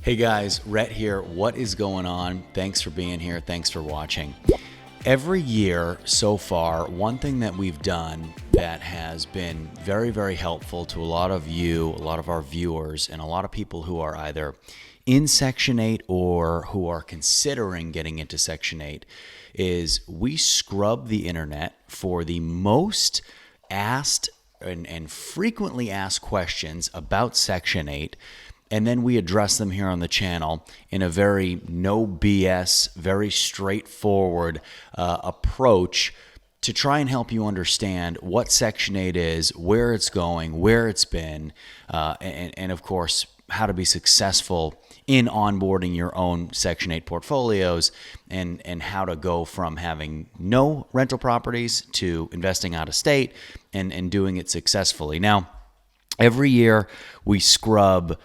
Hey guys, Rhett here. What is going on? Thanks for being here. Thanks for watching. Every year so far, one thing that we've done that has been very, very helpful to a lot of you, a lot of our viewers, and a lot of people who are either in Section 8 or who are considering getting into Section 8 is we scrub the internet for the most asked and frequently asked questions about Section 8. And then we address them here on the channel in a very no BS, very straightforward approach to try and help you understand what Section 8 is, where it's going, where it's been, and of course, how to be successful in onboarding your own Section 8 portfolios and how to go from having no rental properties to investing out of state and doing it successfully. Now, every year we scrub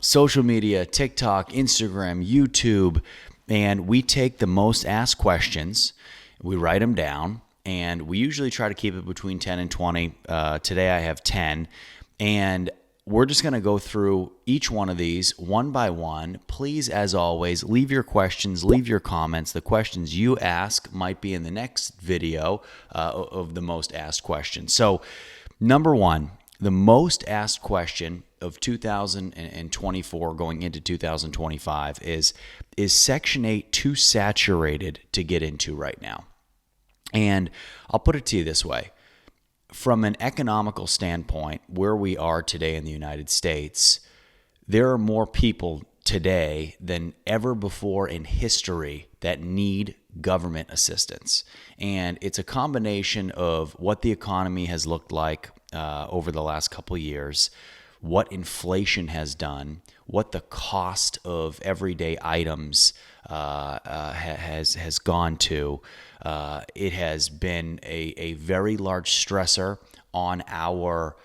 social media, TikTok, Instagram, YouTube, and we take the most asked questions, we write them down, and we usually try to keep it between 10 and 20. Today I have 10, and we're just going to go through each one of these one by one. Please, as always, leave your questions, leave your comments. The questions you ask might be in the next video of the most asked questions. So, number one, the most asked question of 2024 going into 2025 is Section 8 too saturated to get into right now? And I'll put it to you this way. From an economical standpoint, where we are today in the United States, there are more people today than ever before in history that need government assistance. And it's a combination of what the economy has looked like over the last couple of years, what inflation has done, what the cost of everyday items has gone to. It has been a very large stressor on our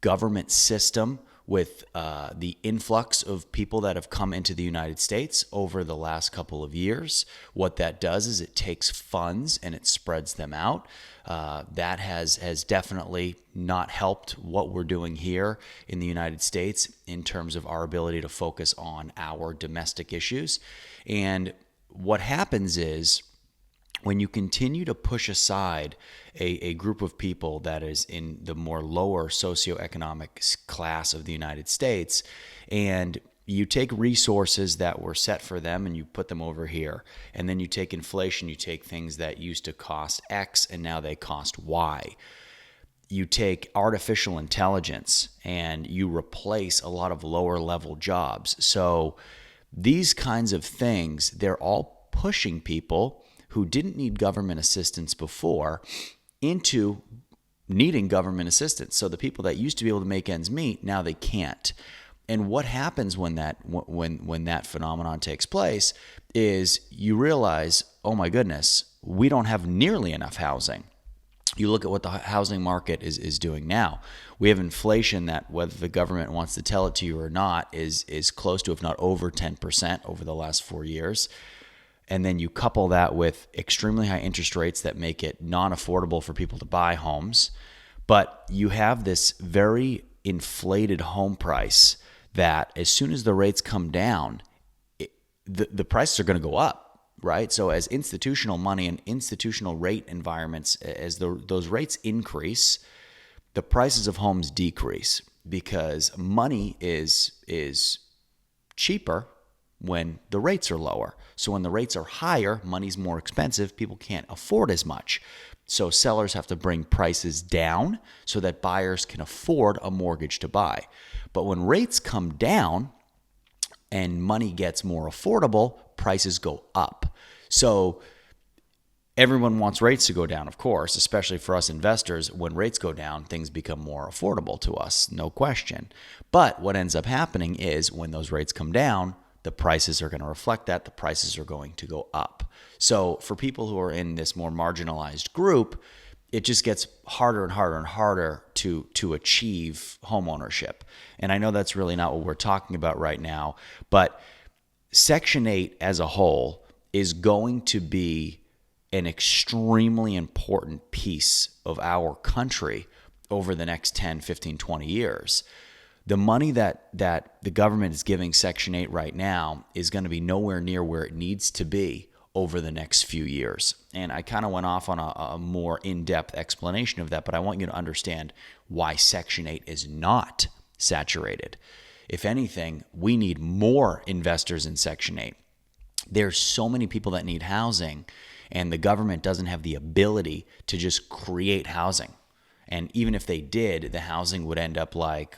government system with the influx of people that have come into the United States over the last couple of years. What that does is it takes funds and it spreads them out. That has definitely not helped what we're doing here in the United States in terms of our ability to focus on our domestic issues. And what happens is, when you continue to push aside a group of people that is in the more lower socioeconomic class of the United States, and you take resources that were set for them and you put them over here, and then you take inflation, you take things that used to cost X and now they cost Y. You take artificial intelligence and you replace a lot of lower level jobs. So these kinds of things, they're all pushing people who didn't need government assistance before into needing government assistance. So the people that used to be able to make ends meet, now they can't. And what happens when that phenomenon takes place is you realize, oh my goodness, we don't have nearly enough housing. You look at what the housing market is doing now. We have inflation that, whether the government wants to tell it to you or not, is close to, if not over 10% over the last 4 years. And then you couple that with extremely high interest rates that make it non-affordable for people to buy homes. But you have this very inflated home price that as soon as the rates come down, the prices are going to go up, right? So as institutional money and institutional rate environments, as those rates increase, the prices of homes decrease because money is cheaper when the rates are lower. So when the rates are higher, money's more expensive, people can't afford as much. So sellers have to bring prices down so that buyers can afford a mortgage to buy. But when rates come down and money gets more affordable, prices go up. So everyone wants rates to go down, of course, especially for us investors. When rates go down, things become more affordable to us, no question. But what ends up happening is when those rates come down, the prices are going to reflect that. The prices are going to go up. So for people who are in this more marginalized group, it just gets harder and harder and harder to achieve homeownership. And I know that's really not what we're talking about right now, but Section 8 as a whole is going to be an extremely important piece of our country over the next 10, 15, 20 years. the money that the government is giving Section 8 right now is going to be nowhere near where it needs to be over the next few years. And I kind of went off on a more in-depth explanation of that, but I want you to understand why Section 8 is not saturated. If anything, we need more investors in Section 8. There's so many people that need housing, and the government doesn't have the ability to just create housing. And even if they did, the housing would end up like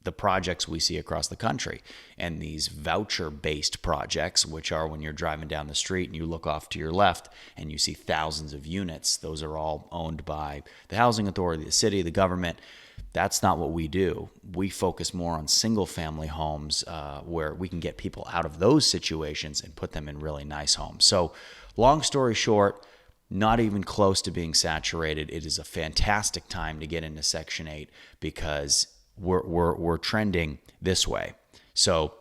the projects we see across the country, and these voucher-based projects, which are when you're driving down the street and you look off to your left and you see thousands of units. Those are all owned by the housing authority, the city, the government. That's not what we do. We focus more on single-family homes where we can get people out of those situations and put them in really nice homes. So long story short, not even close to being saturated. It is a fantastic time to get into Section 8 because we're trending this way. So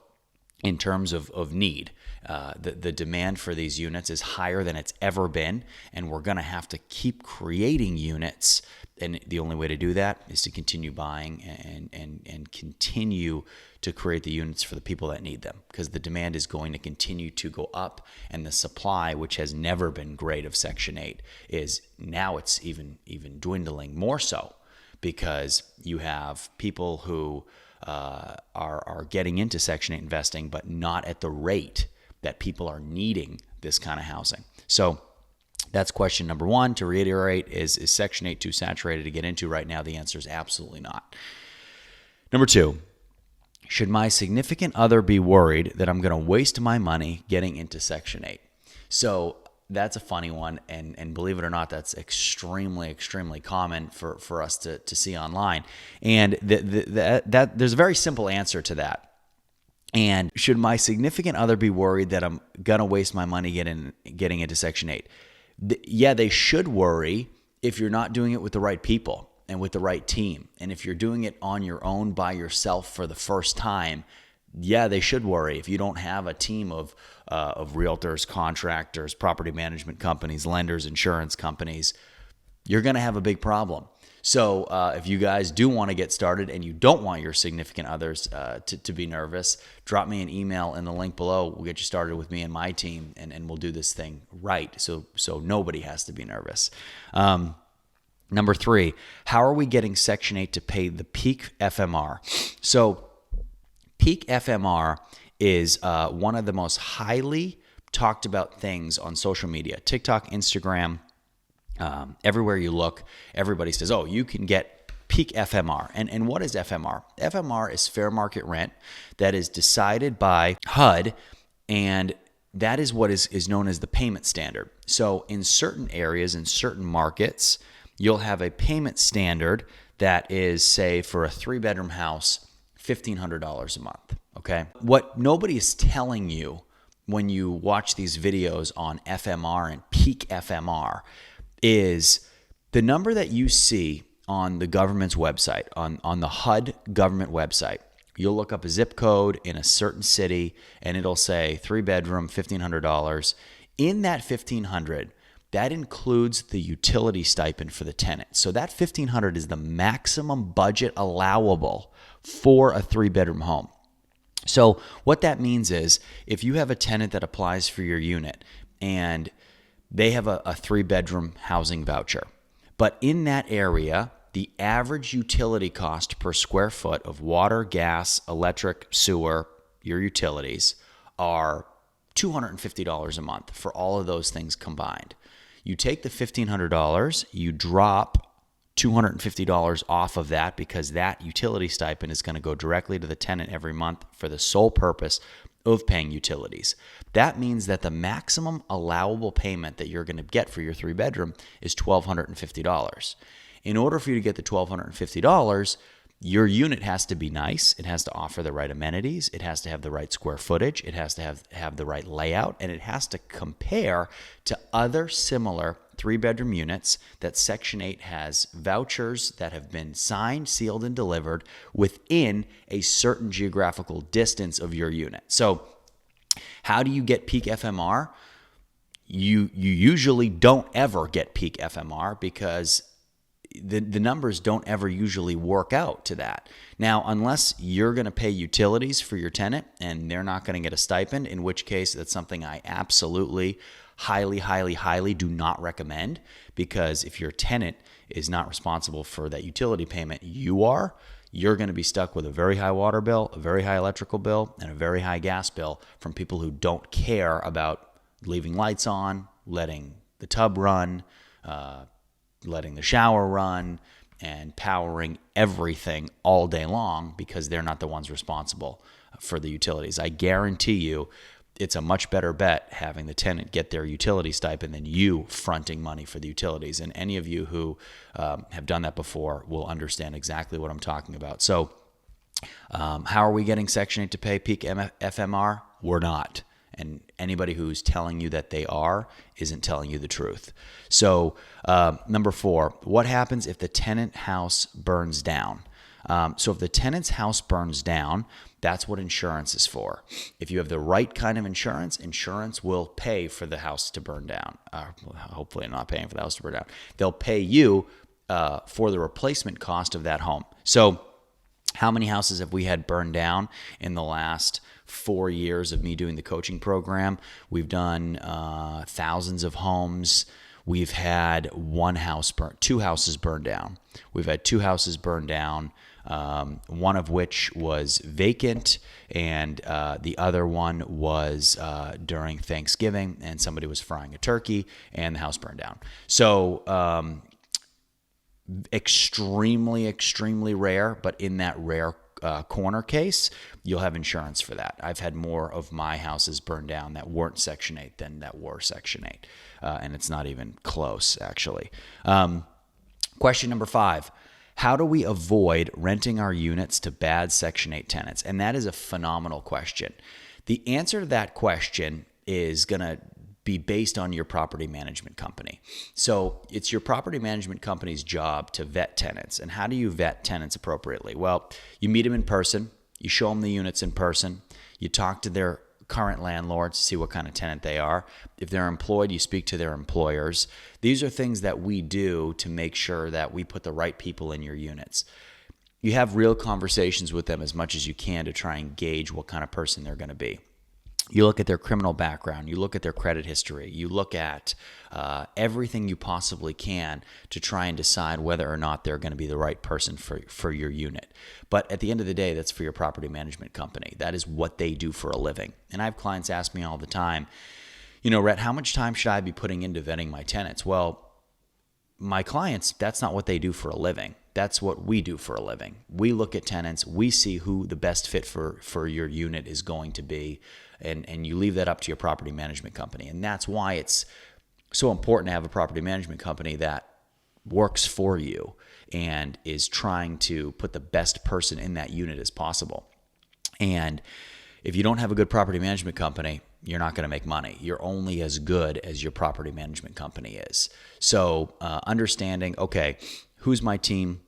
in terms of need, the demand for these units is higher than it's ever been, and we're going to have to keep creating units. And the only way to do that is to continue buying and continue to create the units for the people that need them, because the demand is going to continue to go up, and the supply, which has never been great of Section 8, is now it's even dwindling more so, because you have people who are getting into Section 8 investing, but not at the rate that people are needing this kind of housing. So that's question number one. To reiterate, is Section 8 too saturated to get into right now? The answer is absolutely not. Number two, should my significant other be worried that I'm going to waste my money getting into Section 8? So that's a funny one, and believe it or not, that's extremely common for us to see online. And that there's a very simple answer to that. And should my significant other be worried that I'm gonna waste my money getting into Section 8? Yeah, they should worry if you're not doing it with the right people and with the right team. And if you're doing it on your own by yourself for the first time, yeah, they should worry. If you don't have a team of realtors, contractors, property management companies, lenders, insurance companies, you're going to have a big problem. So if you guys do want to get started and you don't want your significant others to be nervous, drop me an email in the link below. We'll get you started with me and my team, and we'll do this thing right so nobody has to be nervous. Number three, how are we getting Section 8 to pay the peak FMR? So peak FMR is one of the most highly talked about things on social media. TikTok, Instagram, everywhere you look, everybody says, oh, you can get peak FMR. And what is FMR? FMR is fair market rent that is decided by HUD, and that is what is known as the payment standard. So in certain areas, in certain markets, you'll have a payment standard that is, say, for a 3-bedroom house, $1,500 a month, okay? What nobody is telling you when you watch these videos on FMR and peak FMR is the number that you see on the government's website, on the HUD government website. You'll look up a zip code in a certain city, and it'll say 3-bedroom, $1,500. In that $1,500, that includes the utility stipend for the tenant. So that $1,500 is the maximum budget allowable for a 3-bedroom home. So what that means is if you have a tenant that applies for your unit and they have a 3-bedroom housing voucher, but in that area, the average utility cost per square foot of water, gas, electric, sewer, your utilities are $250 a month for all of those things combined. You take the $1,500, you drop $250 off of that because that utility stipend is going to go directly to the tenant every month for the sole purpose of paying utilities. That means that the maximum allowable payment that you're going to get for your 3-bedroom is $1,250. In order for you to get the $1,250, your unit has to be nice. It has to offer the right amenities. It has to have the right square footage. It has to have the right layout, and it has to compare to other similar 3-bedroom units that Section 8 has vouchers that have been signed, sealed, and delivered within a certain geographical distance of your unit. So how do you get peak FMR? You usually don't ever get peak FMR because the numbers don't ever usually work out to that. Now, unless you're going to pay utilities for your tenant and they're not going to get a stipend, in which case that's something I absolutely highly do not recommend, because if your tenant is not responsible for that utility payment, you're going to be stuck with a very high water bill, a very high electrical bill, and a very high gas bill from people who don't care about leaving lights on, letting the tub run, letting the shower run, and powering everything all day long, because they're not the ones responsible for the utilities. I guarantee you it's a much better bet having the tenant get their utility stipend than you fronting money for the utilities. And any of you who have done that before will understand exactly what I'm talking about. So how are we getting Section 8 to pay peak FMR? We're not. And anybody who's telling you that they are isn't telling you the truth. So number 4, what happens if the tenant house burns down? So if the tenant's house burns down, that's what insurance is for. If you have the right kind of insurance, insurance will pay for the house to burn down. Hopefully not paying for the house to burn down. They'll pay you for the replacement cost of that home. So how many houses have we had burned down in the last 4 years of me doing the coaching program? We've done thousands of homes. We've had two houses burned down. We've had 2 houses burned down, one of which was vacant, and the other one was during Thanksgiving, and somebody was frying a turkey, and the house burned down. So extremely rare, but in that rare corner case, you'll have insurance for that. I've had more of my houses burned down that weren't Section 8 than that were Section 8, and it's not even close, actually. Question number 5. How do we avoid renting our units to bad Section 8 tenants? And that is a phenomenal question. The answer to that question is going to be based on your property management company. So it's your property management company's job to vet tenants. And how do you vet tenants appropriately? Well, you meet them in person, you show them the units in person, you talk to their current landlords to see what kind of tenant they are. If they're employed, you speak to their employers. These are things that we do to make sure that we put the right people in your units. You have real conversations with them as much as you can to try and gauge what kind of person they're going to be. You look at their criminal background, you look at their credit history, you look at everything you possibly can to try and decide whether or not they're going to be the right person for your unit. But at the end of the day, that's for your property management company. That is what they do for a living. And I have clients ask me all the time, Rhett, how much time should I be putting into vetting my tenants? Well, my clients, that's not what they do for a living. That's what we do for a living. We look at tenants, we see who the best fit for your unit is going to be, and you leave that up to your property management company. And that's why it's so important to have a property management company that works for you and is trying to put the best person in that unit as possible. And if you don't have a good property management company, you're not going to make money. You're only as good as your property management company is. So understanding, okay, who's my team?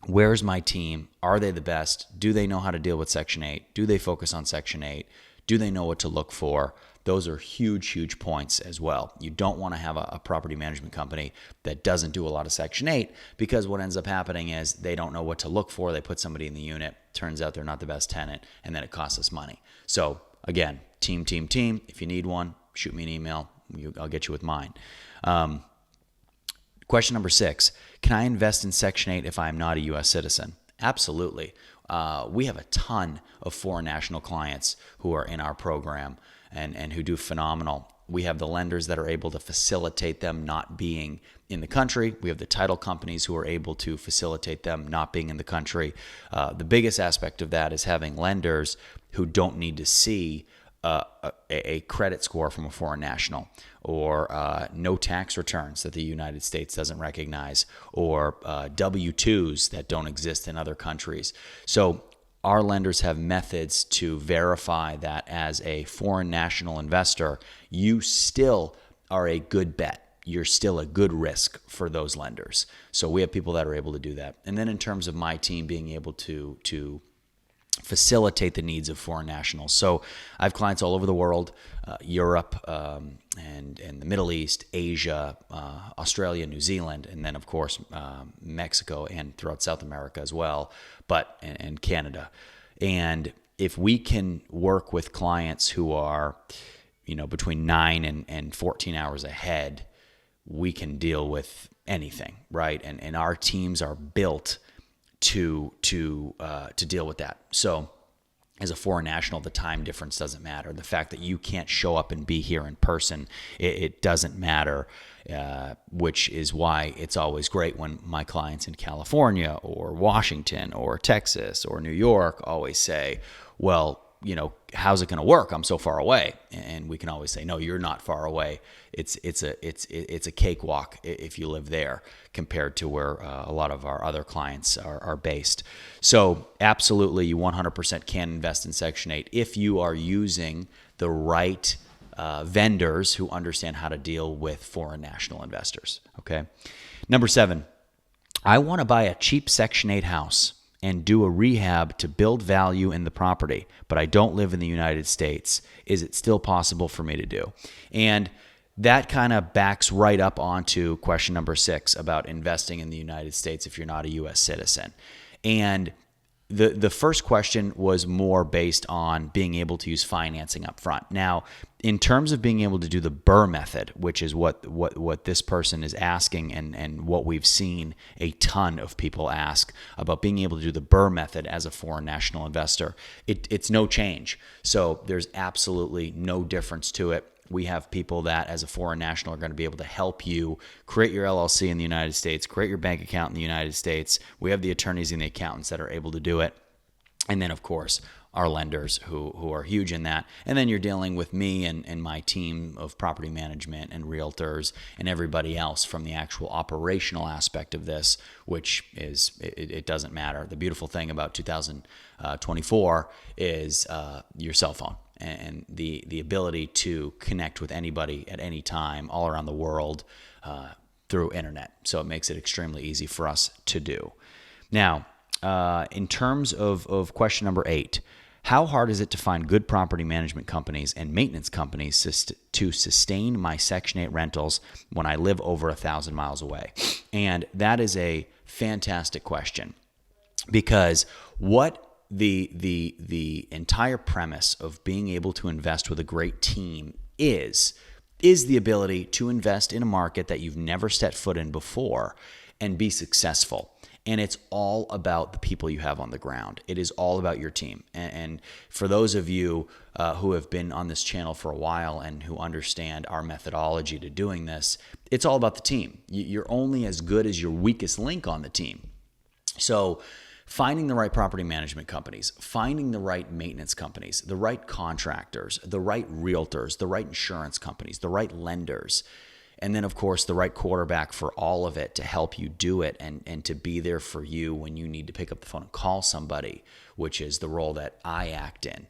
Where's my team? Are they the best? Do they know how to deal with Section 8? Do they focus on Section 8? Do they know what to look for? Those are huge points as well. You don't want to have a property management company that doesn't do a lot of Section 8, because what ends up happening is they don't know what to look for. They put somebody in the unit. Turns out they're not the best tenant, and then it costs us money. So again, team. If you need one, shoot me an email. I'll get you with mine. Question number 6, can I invest in Section 8 if I'm not a U.S. citizen? Absolutely. We have a ton of foreign national clients who are in our program and who do phenomenal. We have the lenders that are able to facilitate them not being in the country. We have the title companies who are able to facilitate them not being in the country. The biggest aspect of that is having lenders who don't need to see a credit score from a foreign national, or no tax returns that the United States doesn't recognize, or W-2s that don't exist in other countries. So our lenders have methods to verify that as a foreign national investor, you still are a good bet. You're still a good risk for those lenders. So we have people that are able to do that. And then in terms of my team being able to facilitate the needs of foreign nationals. So I have clients all over the world, Europe, and the Middle East, Asia, Australia, New Zealand, and then of course Mexico and throughout South America as well, and Canada. And if we can work with clients who are, between 9 and 14 hours ahead, we can deal with anything, right? And our teams are built to deal with that. So as a foreign national, the time difference doesn't matter. The fact that you can't show up and be here in person, it doesn't matter, which is why it's always great when my clients in California or Washington or Texas or New York always say, well, how's it going to work? I'm so far away. And we can always say, no, you're not far away. It's a cakewalk if you live there compared to where a lot of our other clients are based. So absolutely, you 100% can invest in Section 8 if you are using the right vendors who understand how to deal with foreign national investors. Okay. Number 7, I want to buy a cheap Section 8 house and do a rehab to build value in the property, but I don't live in the United States. Is it still possible for me to do? And that kind of backs right up onto question number 6 about investing in the United States if you're not a U.S. citizen. And the first question was more based on being able to use financing up front. Now, in terms of being able to do the BRRRR method, which is what this person is asking and what we've seen a ton of people ask about being able to do the BRRRR method as a foreign national investor, it's no change. So there's absolutely no difference to it. We have people that as a foreign national are going to be able to help you create your LLC in the United States, create your bank account in the United States. We have the attorneys and the accountants that are able to do it. And then, of course, our lenders who are huge in that. And then you're dealing with me and my team of property management and realtors and everybody else from the actual operational aspect of this, which is, it doesn't matter. The beautiful thing about 2024 is your cell phone and the ability to connect with anybody at any time all around the world through internet. So it makes it extremely easy for us to do. Now, in terms of question number 8, how hard is it to find good property management companies and maintenance companies to sustain my Section 8 rentals when I live over 1,000 miles away? And that is a fantastic question, because what the entire premise of being able to invest with a great team is the ability to invest in a market that you've never set foot in before and be successful. And it's all about the people you have on the ground. It is all about your team. And for those of you who have been on this channel for a while and who understand our methodology to doing this, it's all about the team. You're only as good as your weakest link on the team. So finding the right property management companies, finding the right maintenance companies, the right contractors, the right realtors, the right insurance companies, the right lenders, and then, of course, the right quarterback for all of it to help you do it and to be there for you when you need to pick up the phone and call somebody, which is the role that I act in.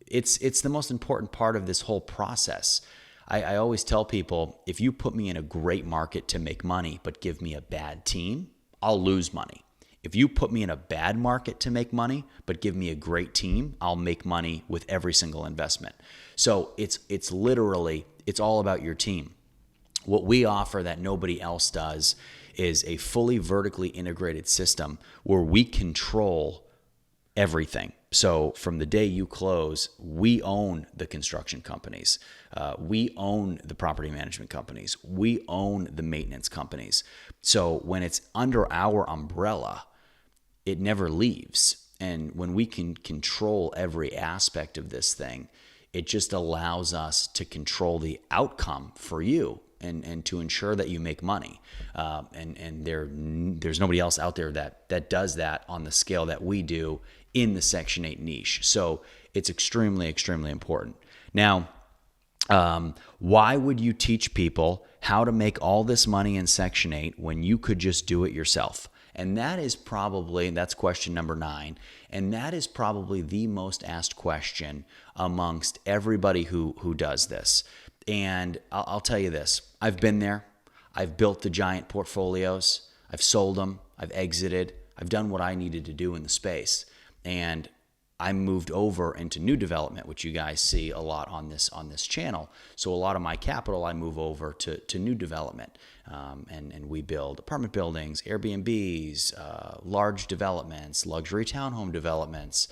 It's the most important part of this whole process. I always tell people, if you put me in a great market to make money but give me a bad team, I'll lose money. If you put me in a bad market to make money but give me a great team, I'll make money with every single investment. So it's literally, it's all about your team. What we offer that nobody else does is a fully vertically integrated system where we control everything. So from the day you close, we own the construction companies. We own the property management companies. We own the maintenance companies. So when it's under our umbrella, it never leaves. And when we can control every aspect of this thing, it just allows us to control the outcome for you and to ensure that you make money. And there's nobody else out there that does that on the scale that we do in the Section 8 niche. So it's extremely, extremely important. Now, why would you teach people how to make all this money in Section 8 when you could just do it yourself? And that is probably, that's question number 9, and that is probably the most asked question amongst everybody who does this. And I'll tell you this, I've been there. I've built the giant portfolios. I've sold them. I've exited. I've done what I needed to do in the space. and I moved over into new development, which you guys see a lot on this channel. So a lot of my capital I move over to new development, and we build apartment buildings, Airbnbs, large developments, luxury townhome developments.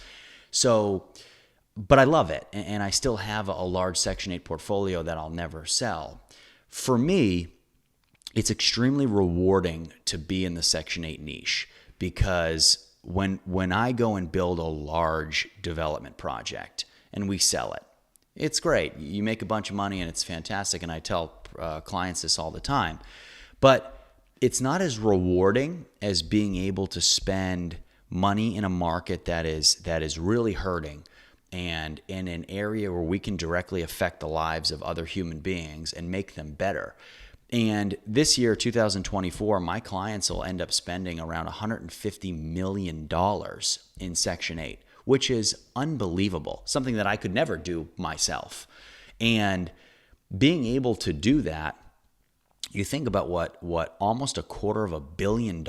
So, but I love it, and I still have a large Section 8 portfolio that I'll never sell. For me, it's extremely rewarding to be in the Section 8 niche, because when I go and build a large development project and we sell it, it's great. You make a bunch of money and it's fantastic, and I tell clients this all the time. But it's not as rewarding as being able to spend money in a market that is really hurting, and in an area where we can directly affect the lives of other human beings and make them better. And this year, 2024, my clients will end up spending around $150 million in Section 8, which is unbelievable, something that I could never do myself. And being able to do that, you think about what almost $250 million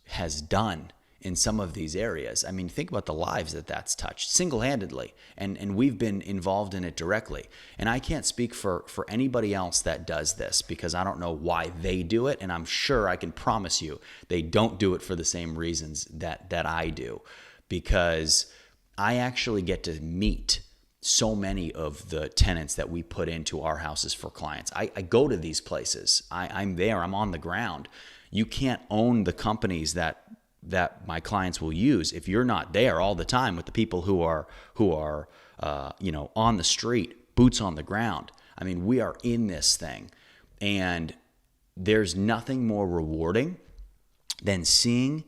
has done in some of these areas. I mean, think about the lives that's touched single-handedly, and we've been involved in it directly. And I can't speak for anybody else that does this, because I don't know why they do it, and I'm sure I can promise you they don't do it for the same reasons that I do, because I actually get to meet so many of the tenants that we put into our houses for clients. I go to these places. I'm there. I'm on the ground. You can't own the companies that my clients will use if you're not there all the time with the people who are on the street, boots on the ground. I mean, we are in this thing, and there's nothing more rewarding than seeing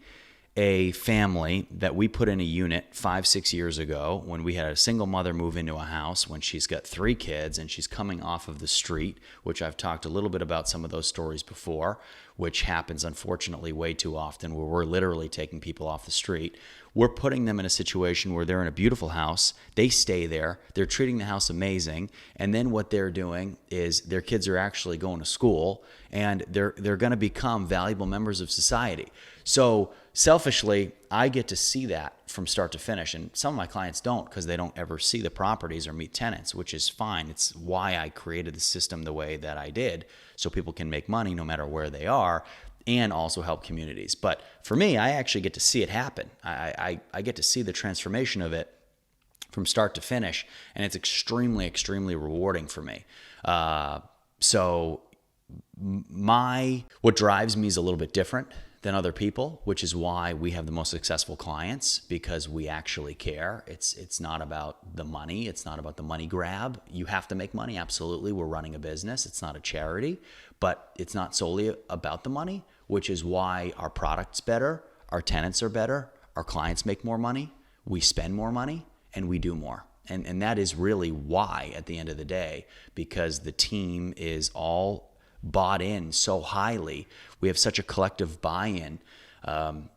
a family that we put in a unit 5-6 years ago, when we had a single mother move into a house when she's got 3 kids and she's coming off of the street, which I've talked a little bit about some of those stories before, which happens unfortunately way too often, where we're literally taking people off the street. We're putting them in a situation where they're in a beautiful house, they stay there, they're treating the house amazing, and then what they're doing is their kids are actually going to school, and they're going to become valuable members of society. So selfishly, I get to see that from start to finish, and some of my clients don't, because they don't ever see the properties or meet tenants, which is fine. It's why I created the system the way that I did, so people can make money no matter where they are, and also help communities. But for me, I actually get to see it happen. I get to see the transformation of it from start to finish, and it's extremely, extremely rewarding for me. So what drives me is a little bit different than other people, which is why we have the most successful clients, because we actually care. It's not about the money. It's not about the money grab. You have to make money. Absolutely. We're running a business. It's not a charity, but it's not solely about the money, which is why our product's better. Our tenants are better. Our clients make more money. We spend more money, and we do more. And that is really why, at the end of the day, because the team is all bought in so highly. We have such a collective buy-in,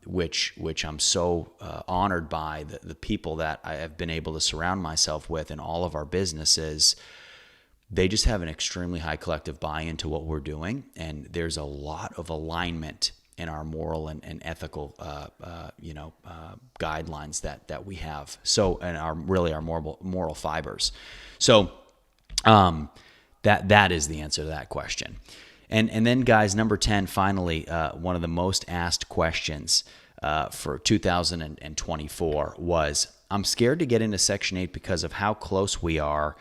which I'm so honored by. The people that I have been able to surround myself with in all of our businesses, they just have an extremely high collective buy-in to what we're doing, and there's a lot of alignment in our moral and ethical guidelines that we have. So, and our moral fibers. So that is the answer to that question. And then, guys, number 10, finally, one of the most asked questions for 2024 was, I'm scared to get into Section 8 because of how close we are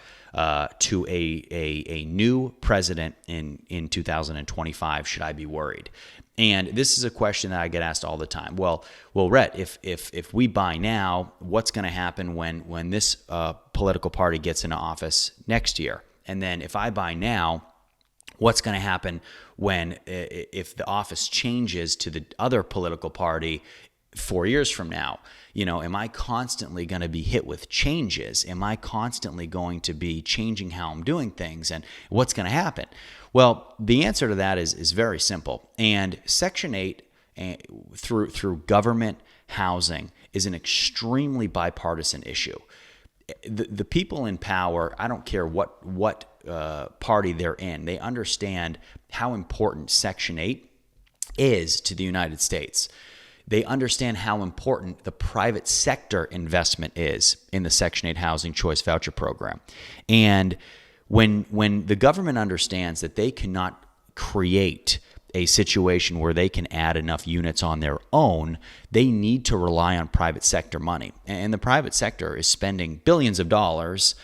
to a new president in 2025. Should I be worried? And this is a question that I get asked all the time. Well, Rhett, if we buy now, what's going to happen when this political party gets into office next year? And then if I buy now, what's going to happen if the office changes to the other political party 4 years from now? Am I constantly going to be hit with changes? Am I constantly going to be changing how I'm doing things? And what's going to happen? Well, the answer to that is very simple. And Section 8 through government housing is an extremely bipartisan issue. The people in power, I don't care what party they're in, they understand how important Section 8 is to the United States. They understand how important the private sector investment is in the Section 8 Housing Choice Voucher Program. And when the government understands that they cannot create a situation where they can add enough units on their own, they need to rely on private sector money. And the private sector is spending billions of dollars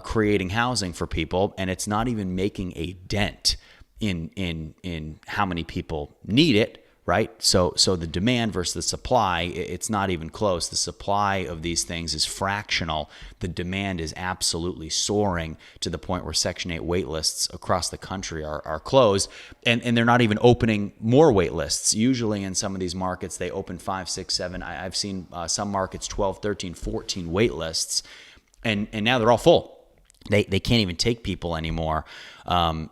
creating housing for people, and it's not even making a dent in how many people need it. Right? So the demand versus the supply, it's not even close. The supply of these things is fractional. The demand is absolutely soaring to the point where Section 8 wait lists across the country are closed, and they're not even opening more wait lists. Usually in some of these markets, they open 5, 6, 7. I've seen some markets 12, 13, 14 wait lists, and now they're all full. They can't even take people anymore.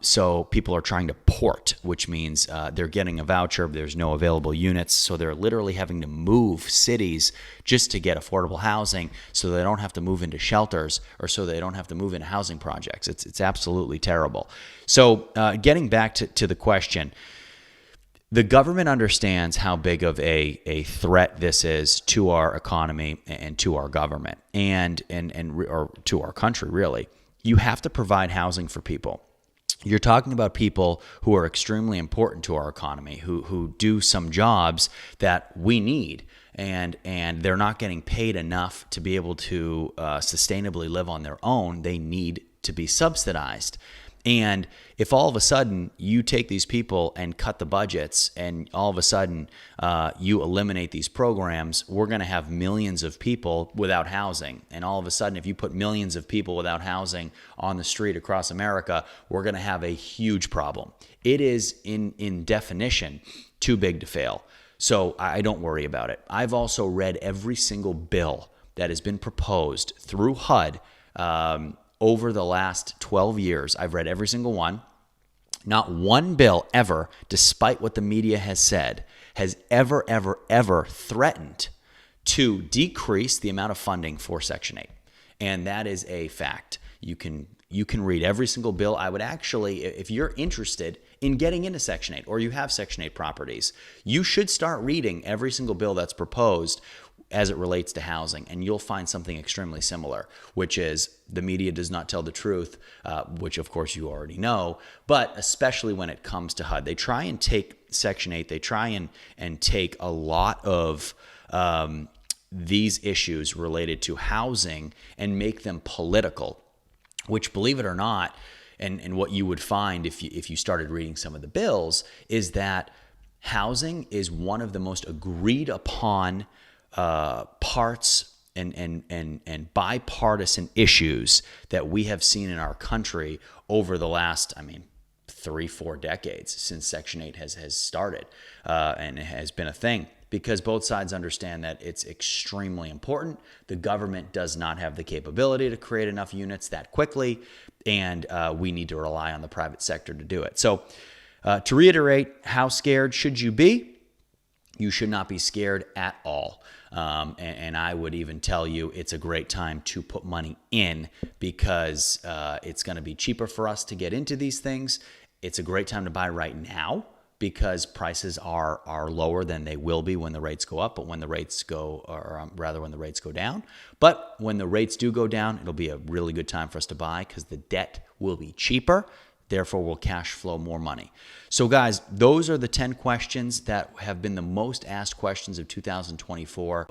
So people are trying to port, which means they're getting a voucher. There's no available units. So they're literally having to move cities just to get affordable housing so they don't have to move into shelters or so they don't have to move into housing projects. It's absolutely terrible. So getting back to the question, the government understands how big of a threat this is to our economy and to our government or to our country, really. You have to provide housing for people. You're talking about people who are extremely important to our economy, who do some jobs that we need, and they're not getting paid enough to be able to sustainably live on their own. They need to be subsidized. And if all of a sudden you take these people and cut the budgets and all of a sudden you eliminate these programs, we're going to have millions of people without housing. And all of a sudden, if you put millions of people without housing on the street across America, we're going to have a huge problem. It is, in definition, too big to fail. So I don't worry about it. I've also read every single bill that has been proposed through HUD over the last 12 years. I've read every single one. Not one bill ever, despite what the media has said, has ever threatened to decrease the amount of funding for Section 8. And that is a fact. You can read every single bill. I would actually, if you're interested in getting into Section 8 or you have Section 8 properties, you should start reading every single bill that's proposed as it relates to housing, and you'll find something extremely similar, which is the media does not tell the truth, which of course you already know, but especially when it comes to HUD. They try and take Section 8, they try and take a lot of these issues related to housing and make them political, which, believe it or not, and what you would find if you started reading some of the bills, is that housing is one of the most agreed upon parts and bipartisan issues that we have seen in our country over the last, 3-4 decades since Section 8 has started and it has been a thing, because both sides understand that it's extremely important. The government does not have the capability to create enough units that quickly, and we need to rely on the private sector to do it. So to reiterate, how scared should you be? You should not be scared at all. And I would even tell you it's a great time to put money in, because it's going to be cheaper for us to get into these things. It's a great time to buy right now because prices are lower than they will be when the rates go up, but when the rates go, or rather when the rates go down. But when the rates do go down, it'll be a really good time for us to buy because the debt will be cheaper. Therefore, we'll cash flow more money. So guys, those are the 10 questions that have been the most asked questions of 2024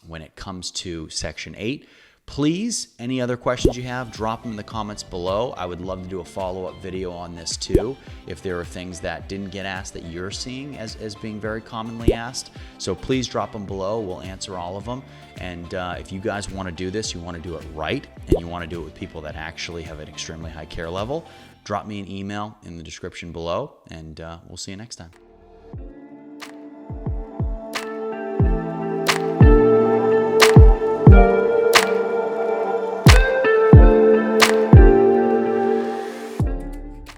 when it comes to Section 8. Please, any other questions you have, drop them in the comments below. I would love to do a follow-up video on this too, if there are things that didn't get asked that you're seeing as being very commonly asked. So please drop them below. We'll answer all of them. And if you guys want to do this, you want to do it right, and you want to do it with people that actually have an extremely high care level, drop me an email in the description below, and we'll see you next time.